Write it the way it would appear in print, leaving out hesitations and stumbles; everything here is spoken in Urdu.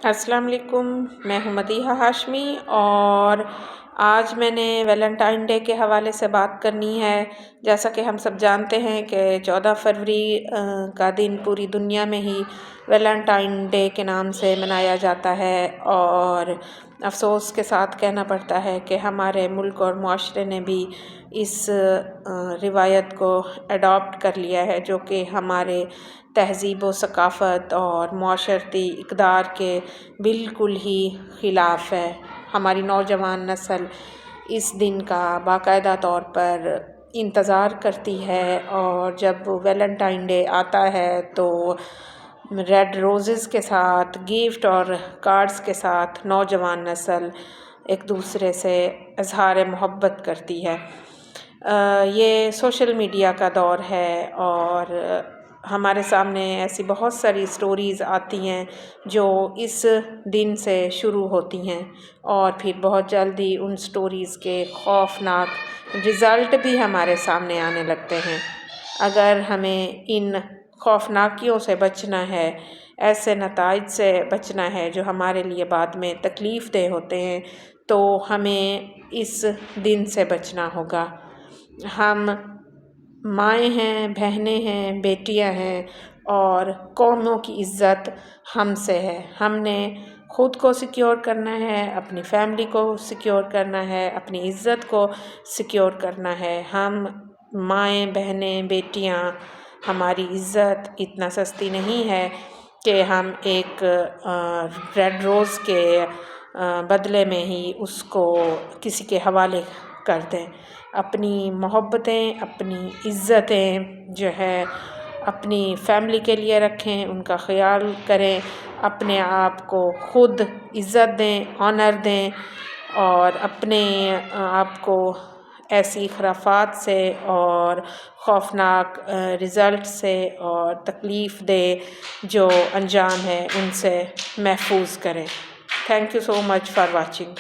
السلام علیکم، میں ہوں مدیحہ ہاشمی اور آج میں نے ویلنٹائن ڈے کے حوالے سے بات کرنی ہے۔ جیسا کہ ہم سب جانتے ہیں کہ 14 فروری کا دن پوری دنیا میں ہی ویلنٹائن ڈے کے نام سے منایا جاتا ہے، اور افسوس کے ساتھ کہنا پڑتا ہے کہ ہمارے ملک اور معاشرے نے بھی اس روایت کو اڈاپٹ کر لیا ہے، جو کہ ہمارے تہذیب و ثقافت اور معاشرتی اقدار کے بالکل ہی خلاف ہے۔ ہماری نوجوان نسل اس دن کا باقاعدہ طور پر انتظار کرتی ہے، اور جب ویلنٹائن ڈے آتا ہے تو ریڈ روزز کے ساتھ، گفٹ اور کارڈز کے ساتھ نوجوان نسل ایک دوسرے سے اظہار محبت کرتی ہے۔ یہ سوشل میڈیا کا دور ہے، اور ہمارے سامنے ایسی بہت ساری سٹوریز آتی ہیں جو اس دن سے شروع ہوتی ہیں، اور پھر بہت جلدی ان سٹوریز کے خوفناک رزلٹ بھی ہمارے سامنے آنے لگتے ہیں۔ اگر ہمیں ان خوفناکیوں سے بچنا ہے، ایسے نتائج سے بچنا ہے جو ہمارے لیے بعد میں تکلیف دہ ہوتے ہیں، تو ہمیں اس دن سے بچنا ہوگا۔ ہم مائیں ہیں، بہنیں ہیں، بیٹیاں ہیں، اور قوموں کی عزت ہم سے ہے۔ ہم نے خود کو سیکیور کرنا ہے، اپنی فیملی کو سیکیور کرنا ہے، اپنی عزت کو سیکیور کرنا ہے۔ ہم مائیں، بہنیں، بیٹیاں، ہماری عزت اتنا سستی نہیں ہے کہ ہم ایک ریڈ روز کے بدلے میں ہی اس کو کسی کے حوالے کر دیں۔ اپنی محبتیں، اپنی عزتیں جو ہے اپنی فیملی کے لیے رکھیں، ان کا خیال کریں، اپنے آپ کو خود عزت دیں، آنر دیں، اور اپنے آپ کو ایسی خرافات سے اور خوفناک رزلٹ سے اور تکلیف دہ جو انجام ہے ان سے محفوظ کریں۔ Thank you so much for watching.